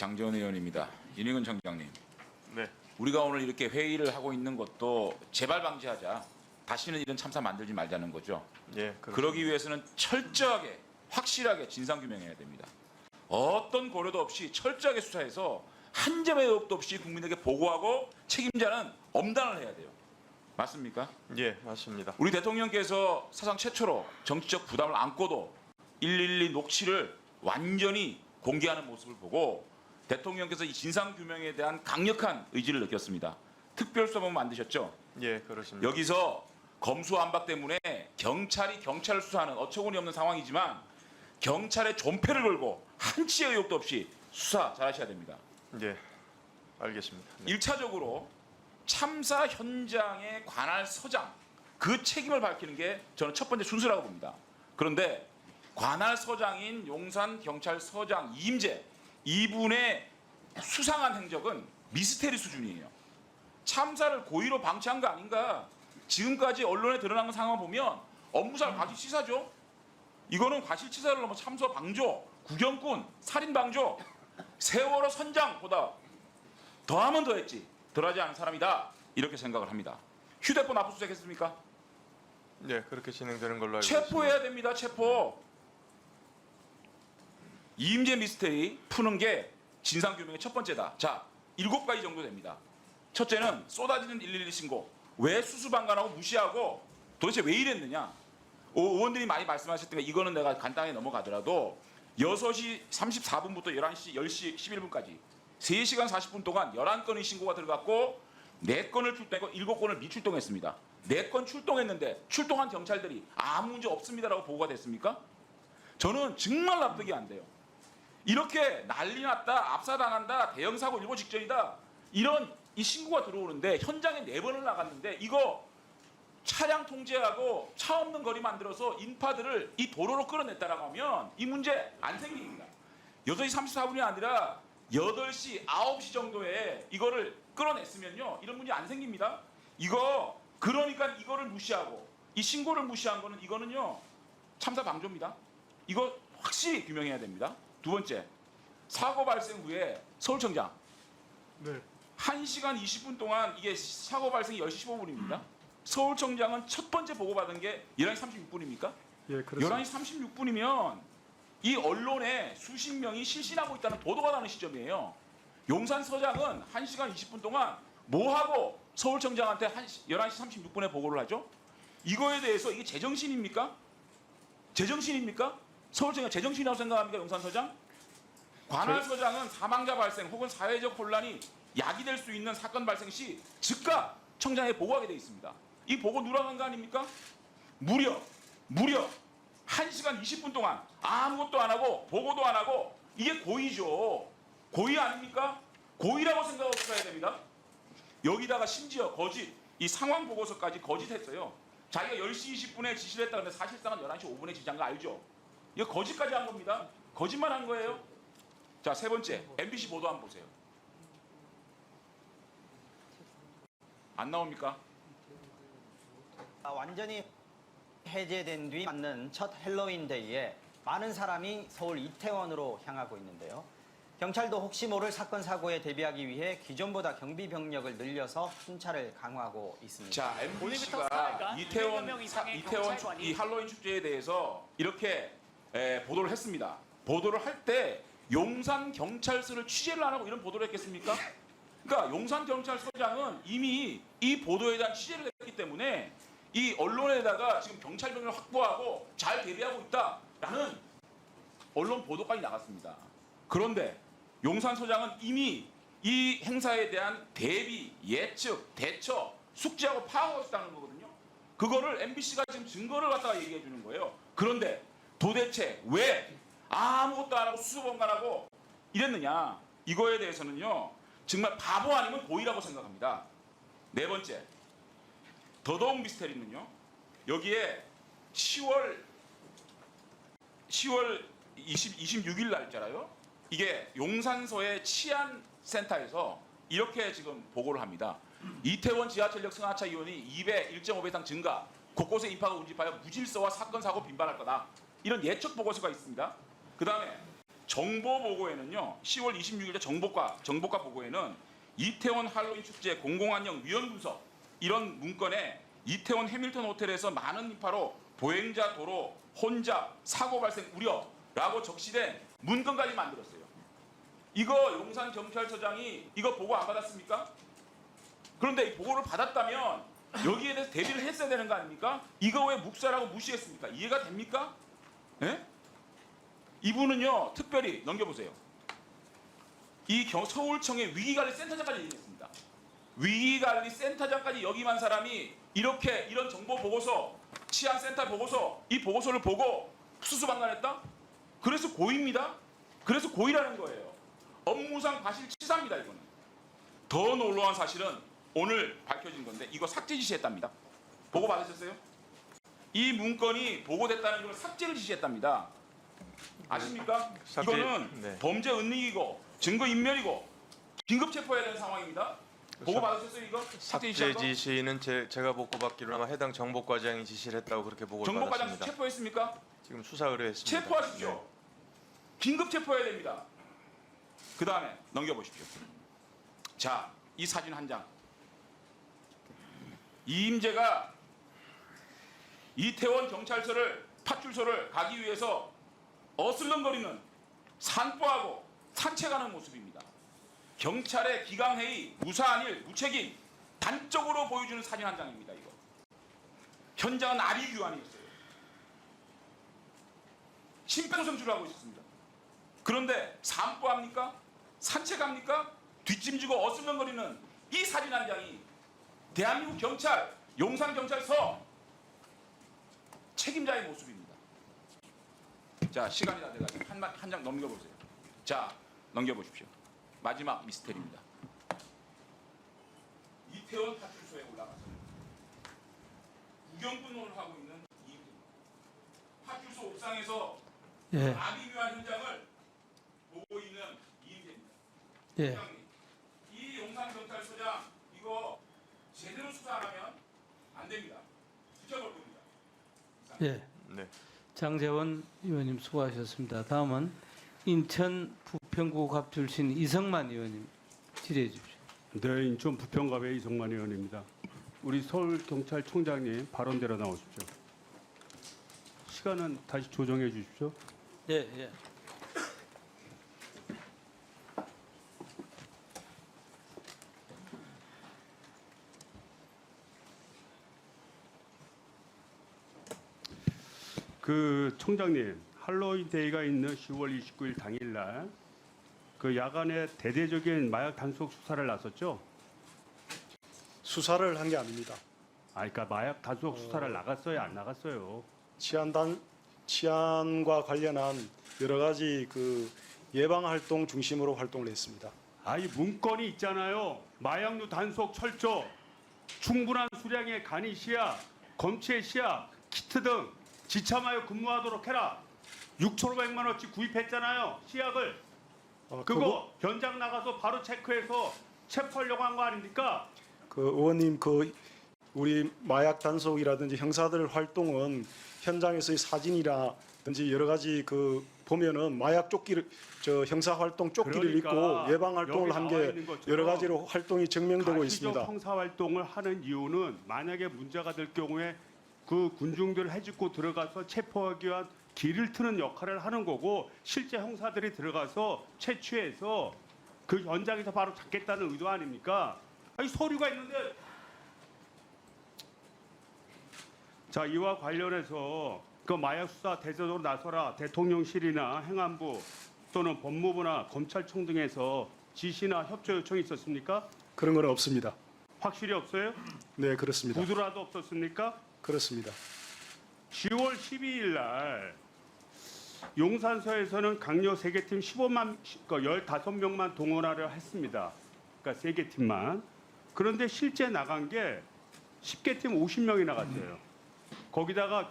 장재원 의원입니다. 윤희근 청장님, 네. 우리가 오늘 이렇게 회의를 하고 있는 것도 재발 방지하자, 다시는 이런 참사 만들지 말자는 거죠. 예. 그러기 위해서는 철저하게, 확실하게 진상규명해야 됩니다. 어떤 고려도 없이 철저하게 수사해서 한 점의 의혹도 없이 국민에게 보고하고 책임자는 엄단을 해야 돼요. 맞습니까? 예, 맞습니다. 우리 대통령께서 사상 최초로 정치적 부담을 안고도 112 녹취를 완전히 공개하는 모습을 보고 대통령께서 이 진상규명에 대한 강력한 의지를 느꼈습니다. 특별수사본부 만드셨죠? 예, 그렇습니다. 여기서 검수완박 때문에 경찰이 경찰을 수사하는 어처구니 없는 상황이지만 경찰의 존폐를 걸고 한치의 의혹도 없이 수사 잘하셔야 됩니다. 예, 알겠습니다. 네. 1차적으로 참사 현장의 관할 서장 그 책임을 밝히는 게 저는 첫 번째 순서라고 봅니다. 그런데 관할 서장인 용산경찰서장 이임재 이분의 수상한 행적은 미스테리 수준이에요. 참사를 고의로 방치한 거 아닌가? 지금까지 언론에 드러난 상황을 보면 업무상 과실치사죠. 이거는 과실치사를 넘어 참사 방조, 구경꾼, 살인 방조, 세월호 선장보다 더하면 더했지 덜하지 않은 사람이다 이렇게 생각을 합니다. 휴대폰 압수수색했습니까? 네, 그렇게 진행되는 걸로 알고 체포해야 있습니다. 됩니다. 체포. 이임재 미스테리 푸는 게 진상규명의 첫 번째다. 자, 7가지 정도 됩니다. 첫째는 쏟아지는 112 신고. 왜 수수방관하고 무시하고 도대체 왜 이랬느냐. 의원들이 많이 말씀하셨으니까 이거는 내가 간단히 넘어가더라도 6시 34분부터 11시 10시 11분까지 3시간 40분 동안 11건의 신고가 들어갔고 4건을 출동했고 7건을 미출동했습니다. 4건 출동했는데 출동한 경찰들이 아무 문제 없습니다라고 보고가 됐습니까? 저는 정말 납득이 안 돼요. 이렇게 난리 났다, 압사당한다, 대형사고 일보 직전이다 이런 이 신고가 들어오는데 현장에 4번을 나갔는데 이거 차량 통제하고 차 없는 거리 만들어서 인파들을 이 도로로 끌어냈다라고 하면 이 문제 안 생깁니다. 6시 34분이 아니라 8시, 9시 정도에 이거를 끌어냈으면요 이런 문제 안 생깁니다. 이거 그러니까 이거를 무시하고 이 신고를 무시한 거는 이거는요 참사 방조입니다. 이거 확실히 규명해야 됩니다. 두 번째, 사고 발생 후에 서울청장 네. 1시간 20분 동안 이게 사고 발생이 10시 15분입니다. 서울청장은 첫 번째 보고받은 게 11시 36분입니까? 예, 그렇습니다. 11시 36분이면 이 언론에 수십 명이 실신하고 있다는 보도가 나는 시점이에요. 용산서장은 1시간 20분 동안 뭐하고 서울청장한테 11시 36분에 보고를 하죠? 이거에 대해서 이게 제정신입니까? 제정신입니까? 서울청장 제정신이라고 생각합니까? 용산서장? 관할서장은 사망자 발생 혹은 사회적 혼란이 야기될 수 있는 사건 발생 시 즉각 청장에 보고하게 되어 있습니다. 이 보고 누락한 거 아닙니까? 무려 1시간 20분 동안 아무것도 안 하고 보고도 안 하고 이게 고의죠. 고의 아닙니까? 고의라고 생각하고 수사해야 됩니다. 여기다가 심지어 거짓, 이 상황 보고서까지 거짓했어요. 자기가 10시 20분에 지시를 했다 근데 사실상은 11시 5분에 지시한 거 알죠? 이거 거짓까지 한 겁니다. 거짓말 한 거예요. 자, 세 번째, MBC 보도 한번 보세요. 안 나옵니까? 완전히 해제된 뒤 맞는 첫 헬로윈 데이에 많은 사람이 서울 이태원으로 향하고 있는데요. 경찰도 혹시 모를 사건 사고에 대비하기 위해 기존보다 경비 병력을 늘려서 순찰을 강화하고 있습니다. 자, MBC가 이태원 이 할로윈 축제에 대해서 이렇게 보도를 했습니다. 보도를 할 때 용산 경찰서를 취재를 안 하고 이런 보도를 했겠습니까? 그러니까 용산 경찰서장은 이미 이 보도에 대한 취재를 했기 때문에 이 언론에다가 지금 경찰 병력을 확보하고 잘 대비하고 있다라는 언론 보도까지 나갔습니다. 그런데 용산서장은 이미 이 행사에 대한 대비, 예측, 대처, 숙지하고 파악하고 있다는 거거든요. 그거를 MBC가 지금 증거를 갖다가 얘기해 주는 거예요. 그런데 도대체 왜 아무것도 안 하고 수수방관하고 이랬느냐? 이거에 대해서는요. 정말 바보 아니면 고의라고 생각합니다. 네 번째, 더더욱 미스테리는요. 여기에 10월 26일 날짜라요. 이게 용산서의 치안센터에서 이렇게 지금 보고를 합니다. 이태원 지하철역 승하차 이용이 1.5배 이상 증가, 곳곳에 인파가 운집하여 무질서와 사건 사고 빈발할 거다. 이런 예측 보고서가 있습니다. 그 다음에 정보 보고에는요. 10월 26일자 정보과 보고에는 이태원 할로윈 축제 공공안녕 위원 분석 이런 문건에 이태원 해밀턴 호텔에서 많은 인파로 보행자 도로 혼잡 사고 발생 우려라고 적시된 문건까지 만들었어요. 이거 용산 경찰서장이 이거 보고 안 받았습니까? 그런데 이 보고를 받았다면 여기에 대해서 대비를 했어야 되는 거 아닙니까? 이거 왜 묵살하고 무시했습니까? 이해가 됩니까? 예? 이분은요 특별히 넘겨보세요. 이 서울청의 위기관리센터장까지 얘기했습니다. 위기관리센터장까지 역임한 사람이 이렇게 이런 정보 보고서, 치안센터 보고서, 이 보고서를 보고 수수방관했다? 그래서 고의입니다. 그래서 고의라는 거예요. 업무상 과실치사입니다. 이거는. 더 놀라운 사실은 오늘 밝혀진 건데 이거 삭제 지시했답니다. 보고 받으셨어요? 이 문건이 보고됐다는 걸 삭제를 지시했답니다. 아십니까? 삭제, 이거는 네. 범죄 은닉이고 증거 인멸이고 긴급 체포해야 되는 상황입니다. 보고 받으셨어요 이거? 삭제 삭제 지시한 거? 지시는 제가 보고받기로 아마 해당 정보과장이 지시를 했다고 그렇게 보고를 정보과장 받았습니다. 체포했습니까? 지금 수사 의뢰했습니다. 체포하십시오. 네. 긴급 체포해야 됩니다. 그 다음에 넘겨보십시오. 자, 이 사진 한 장. 이임재가 이태원 경찰서를 파출소를 가기 위해서 어슬렁거리는 산보하고 산책하는 모습입니다. 경찰의 기강회의, 무사한 일, 무책임, 단적으로 보여주는 사진 한 장입니다. 이거. 현장은 아비규환이었어요. 심폐소생술을 하고 있었습니다. 그런데 산보합니까? 산책합니까? 뒷짐지고 어슬렁거리는 이 사진 한 장이 대한민국 경찰, 용산경찰서 책임자의 모습입니다. 자, 시간이 다 돼가지고 한 장 넘겨보세요. 자, 넘겨보십시오. 마지막 미스테리입니다. 이태원 파출소에 올라가서 구경꾼을 하고 있는 이임재입니다. 파출소 옥상에서 예, 아비규환 현장을 보고 있는 이임재입니다. 예, 부장님, 이 용산경찰서장 이거 제대로 수사 안 하면 안 됩니다. 지켜볼 겁니다. 예. 네. 장재원 의원님 수고하셨습니다. 다음은 인천 부평구갑 출신 이성만 의원님 질의해 주십시오. 네, 인천 부평갑의 이성만 의원입니다. 우리 서울경찰청장님 발언대로 나오십시오. 시간은 다시 조정해 주십시오. 예, 예. 그 청장님, 할로윈 데이가 있는 10월 29일 당일날 그 야간에 대대적인 마약 단속 수사를 나섰죠? 수사를 한 게 아닙니다. 아, 그러니까 마약 단속 수사를 나갔어요, 안 나갔어요? 치안과 관련한 여러 가지 그 예방 활동 중심으로 활동을 했습니다. 아이 문건이 있잖아요. 마약류 단속 철저, 충분한 수량의 간이 시약, 검체 시약, 키트 등 지참하여 근무하도록 해라. 6,500만 원치 구입했잖아요. 시약을. 그거 현장 나가서 바로 체크해서 체포하려고 한 거 아닙니까? 그 의원님 그 우리 마약 단속이라든지 형사들 활동은 현장에서의 사진이라든지 여러 가지 그 보면은 마약 조끼를 저 형사 활동 조끼를 그러니까 입고 예방 활동을 여기 한 나와 게 있는 것처럼 여러 가지로 활동이 증명되고 가시적 있습니다. 형사 활동을 하는 이유는 만약에 문제가 될 경우에 그 군중들을 해집고 들어가서 체포하기 위한 길을 트는 역할을 하는 거고 실제 형사들이 들어가서 채취해서 그 현장에서 바로 잡겠다는 의도 아닙니까? 아니 서류가 있는데. 자, 이와 관련해서 그 마약 수사 대대적으로 나서라 대통령실이나 행안부 또는 법무부나 검찰청 등에서 지시나 협조 요청이 있었습니까? 그런 건 없습니다. 확실히 없어요? 네, 그렇습니다. 구두라도 없었습니까? 그렇습니다. 10월 12일 날 용산서에서는 강력 세계팀 15명만 동원하려 했습니다. 그러니까 세계팀만. 그런데 실제 나간 게 10개 팀 50명이 나갔어요. 거기다가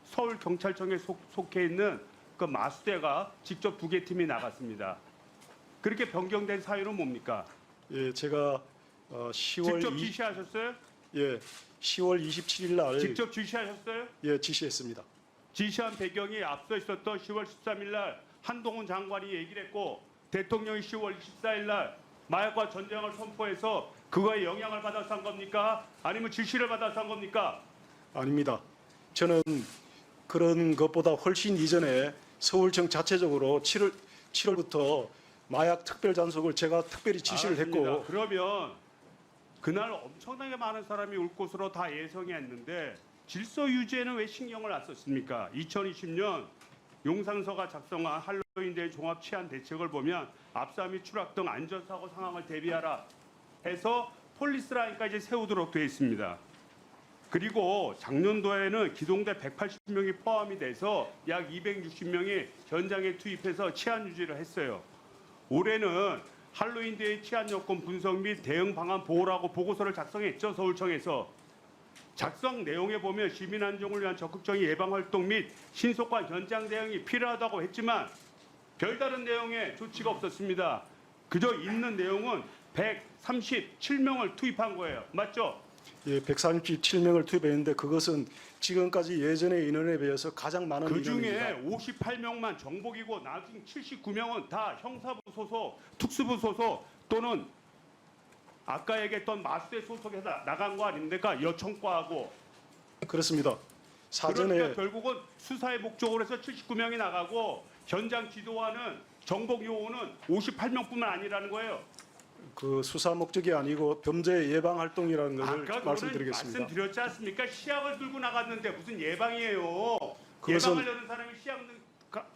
서울 경찰청에 속해 있는 그 마수대가 직접 2개 팀이 나갔습니다. 그렇게 변경된 사유는 뭡니까? 예, 제가 10월 직접 지시하셨어요? 10월 27일 날 직접 지시하셨어요? 예, 지시했습니다. 지시한 배경이 앞서 있었던 10월 13일 날 한동훈 장관이 얘기를 했고 대통령이 10월 24일 날 마약과 전쟁을 선포해서 그거에 영향을 받아서 한 겁니까? 아니면 지시를 받아서 한 겁니까? 아닙니다. 저는 그런 것보다 훨씬 이전에 서울청 자체적으로 7월부터 마약 특별 단속을 제가 특별히 지시를 알았습니다. 했고 그러면 그날 엄청나게 많은 사람이 올 것으로 다 예상했는데 질서 유지에는 왜 신경을 안 썼습니까? 2020년 용산서가 작성한 할로윈데이 종합 치안 대책을 보면 압사 및 추락 등 안전사고 상황을 대비하라 해서 폴리스라인까지 세우도록 되어 있습니다. 그리고 작년도에는 기동대 180명이 포함이 돼서 약 260명이 현장에 투입해서 치안 유지를 했어요. 올해는 할로윈데이 치안 여건 분석 및 대응 방안 보호라고 보고서를 작성했죠. 서울청에서. 작성 내용에 보면 시민 안정을 위한 적극적인 예방 활동 및 신속한 현장 대응이 필요하다고 했지만 별다른 내용의 조치가 없었습니다. 그저 있는 내용은 137명을 투입한 거예요. 맞죠? 예, 137명을 투입했는데 그것은 지금까지 예전의 인원에 비해서 가장 많은 그 중에 인원입니다. 58명만 정복이고 나중 79명은 다 형사부 소속, 특수부 소속 또는 아까 얘기했던 마수대 소속에서 나간 거 아닙니까? 여청과하고. 그렇습니다. 사전에 그러니까 결국은 수사의 목적으로 해서 79명이 나가고 현장 지도하는 정복 요원은 58명뿐만 아니라는 거예요. 그 수사 목적이 아니고 범죄 예방 활동이라는 것을 아까 말씀드리겠습니다. 말씀드렸지 않습니까? 시약을 들고 나갔는데 무슨 예방이에요. 그것은- 예방하려는 사람이 시약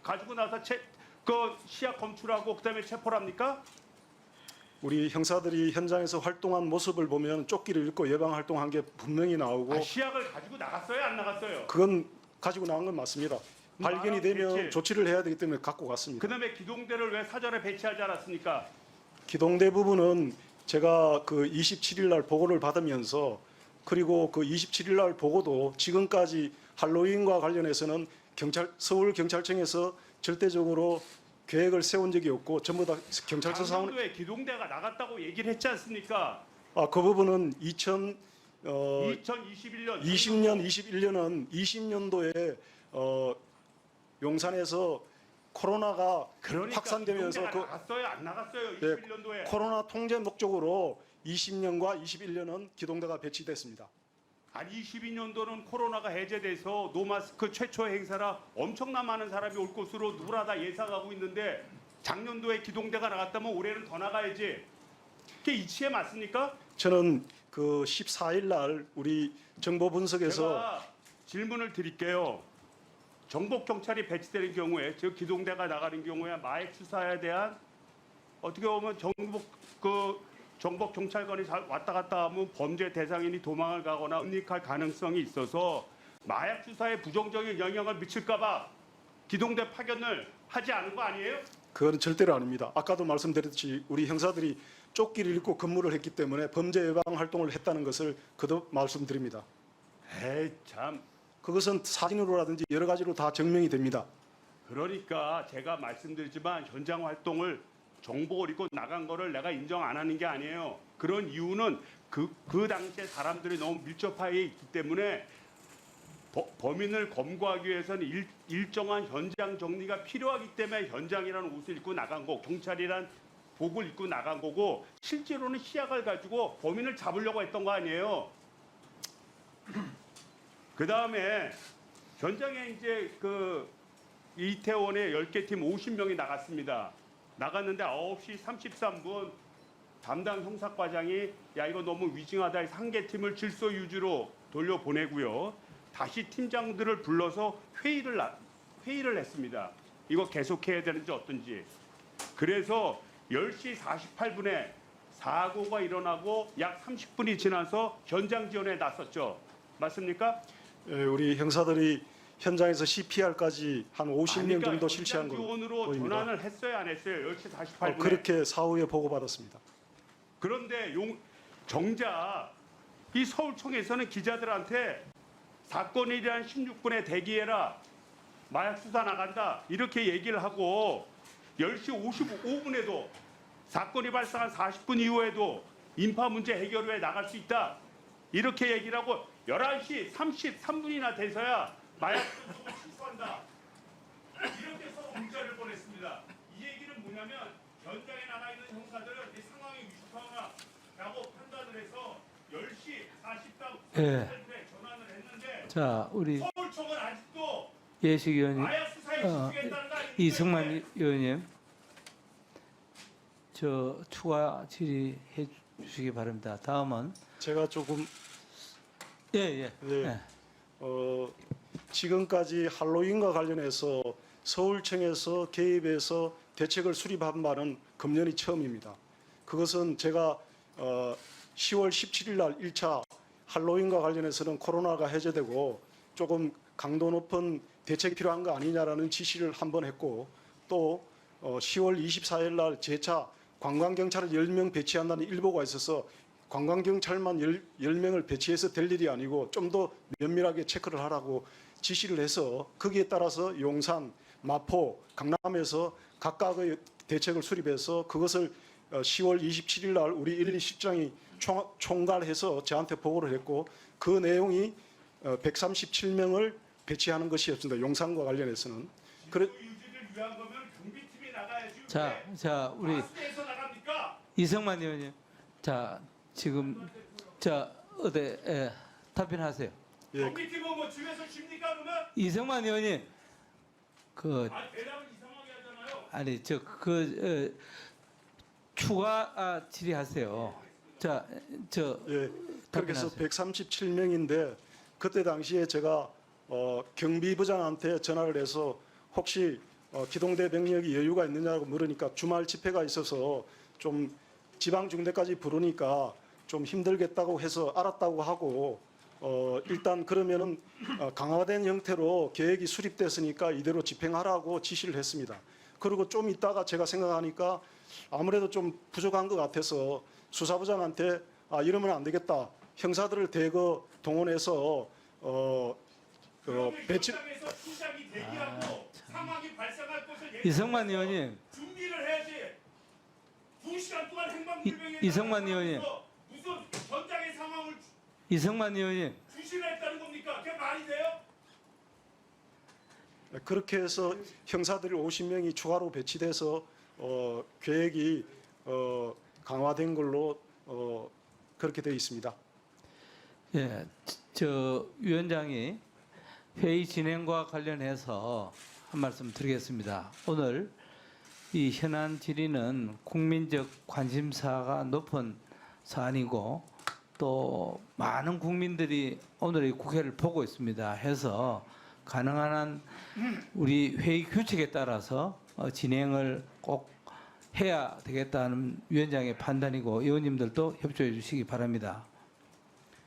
가지고 나서 그 시약 검출하고 그다음에 체포를 합니까? 우리 형사들이 현장에서 활동한 모습을 보면 조끼를 입고 예방 활동한 게 분명히 나오고 시약을 가지고 나갔어요, 안 나갔어요? 그건 가지고 나온 건 맞습니다. 발견이 되면 대체. 조치를 해야 되기 때문에 갖고 갔습니다. 그다음에 기동대를 왜 사전에 배치하지 않았습니까? 기동대 부분은 제가 그 27일 날 보고를 받으면서 그리고 그 27일 날 보고도 지금까지 할로윈과 관련해서는 서울 경찰청에서 절대적으로 계획을 세운 적이 없고 전부 다 경찰서 상황. 강원도에 기동대가 나갔다고 얘기를 했지 않습니까? 그 부분은 2021년 20년, 21년은 20년도에 용산에서 코로나가 그러니까 확산되면서 기동대가 그 나갔어요, 안 나갔어요? 네, 21년도에. 코로나 통제 목적으로 20년과 21년은 기동대가 배치됐습니다. 아니 22년도는 코로나가 해제돼서 노마스크 최초 행사라 엄청난 많은 사람이 올 것으로 누구나 다 예상하고 있는데 작년도에 기동대가 나갔다면 올해는 더 나가야지. 그게 이치에 맞습니까? 저는 그 14일 날 우리 정보 분석에서 제가 질문을 드릴게요. 정복 경찰이 배치되는 경우에 즉 기동대가 나가는 경우에 마약 수사에 대한 어떻게 보면 정복 경찰관이 왔다 갔다 하면 범죄 대상인이 도망을 가거나 은닉할 가능성이 있어서 마약 수사에 부정적인 영향을 미칠까봐 기동대 파견을 하지 않은 거 아니에요? 그건 절대로 아닙니다. 아까도 말씀드렸듯이 우리 형사들이 조끼를 입고 근무를 했기 때문에 범죄 예방 활동을 했다는 것을 거듭 말씀드립니다. 에이 참. 그것은 사진으로라든지 여러 가지로 다 증명이 됩니다. 그러니까 제가 말씀드리지만 현장 활동을 정복을 입고 나간 거를 내가 인정 안 하는 게 아니에요. 그런 이유는 그 당시에 사람들이 너무 밀접하게 있기 때문에 범인을 검거하기 위해서는 일정한 현장 정리가 필요하기 때문에 현장이라는 옷을 입고 나간 거, 경찰이란 복을 입고 나간 거고 실제로는 시약을 가지고 범인을 잡으려고 했던 거 아니에요. 그 다음에 현장에 이제 그 이태원에 10개 팀 50명이 나갔습니다. 나갔는데 9시 33분 담당 형사과장이 야 이거 너무 위증하다 해서 한 개 팀을 질서 유지로 돌려보내고요. 다시 팀장들을 불러서 회의를 했습니다. 이거 계속해야 되는지 어떤지. 그래서 10시 48분에 사고가 일어나고 약 30분이 지나서 현장 지원에 나섰죠. 맞습니까? 우리 형사들이 현장에서 CPR까지 한 50명 정도 실시한 현장 걸로 지원으로 보입니다. 전환을 했어요, 안 했어요? 10시 48분에. 그렇게 사후에 보고받았습니다. 그런데 정작 이 서울청에서는 기자들한테 사건에 대한 16분에 대기해라. 마약 수사 나간다. 이렇게 얘기를 하고 10시 55분에도 사건이 발생한 40분 이후에도 인파 문제 해결 후에 나갈 수 있다. 이렇게 얘기를 하고 11시 33분이나 돼서야 마약 수사가 취소한다. 이렇게 해서 문자를 보냈습니다. 뭐냐면 현장에 나가 있는 형사들은 이 상황이 위급하다고 판단을 해서 10시 40분 예. 전환을 했는데 자, 우리 서울청은 아직도 예식 의원님, 마약 수사에 집중했다는 거 아닙니까? 이승만 의원님, 저 추가 질의해 주시기 바랍니다. 다음은 제가 조금 예. 네. 지금까지 할로윈과 관련해서 서울청에서 개입해서 대책을 수립한 바는 금년이 처음입니다. 그것은 제가 10월 17일 날 1차 할로윈과 관련해서는 코로나가 해제되고 조금 강도 높은 대책이 필요한 거 아니냐라는 지시를 한 번 했고 또 10월 24일 날 재차 관광경찰을 10명 배치한다는 일보가 있어서 관광경찰만 10명을 배치해서 될 일이 아니고 좀 더 면밀하게 체크를 하라고 지시를 해서 거기에 따라서 용산, 마포, 강남에서 각각의 대책을 수립해서 그것을 10월 27일 날 우리 112 실장이 총괄해서 저한테 보고를 했고 그 내용이 137명을 배치하는 것이었습니다. 용산과 관련해서는. 그래 유지를 위한 거면 경비팀이 나가야지. 자, 우리 마스에서 나갑니까? 이승만 의원님, 자 지금 답변하세요. 예, 경비팀은 뭐 집에서 쉽니까 그러면? 이승만 의원님, 대답을 이상하게 하잖아요. 아니 추가 질의하세요. 예, 그렇게 해서 답변하세요. 137명인데 그때 당시에 제가 경비부장한테 전화를 해서 혹시 기동대 병력이 여유가 있느냐고 물으니까 주말 집회가 있어서 좀 지방중대까지 부르니까 좀 힘들겠다고 해서 알았다고 하고 일단 그러면은 강화된 형태로 계획이 수립됐으니까 이대로 집행하라고 지시를 했습니다. 그리고 좀 있다가 제가 생각하니까 아무래도 좀 부족한 것 같아서 수사부장한테 이러면 안 되겠다. 형사들을 대거 동원해서 배치 현장에서 시작이 대기하고 상황이 발생할 것을 이승만 의원님, 준비를 해야지. 2시간 동안 행방불명에 이승만 의원님. 무슨 현장의 상황을 이승만 의원님, 주시를 했다는 겁니까? 그게 말이 돼요? 그렇게 해서 형사들이 50명이 추가로 배치돼서 계획이 강화된 걸로 그렇게 되어 있습니다. 예, 저 위원장이 회의 진행과 관련해서 한 말씀 드리겠습니다. 오늘 이 현안 질의는 국민적 관심사가 높은 사안이고 또 많은 국민들이 오늘 이 국회를 보고 있습니다. 해서 가능한 한 우리 회의 규칙에 따라서 진행을 꼭 해야 되겠다는 위원장의 판단이고 의원님들도 협조해 주시기 바랍니다.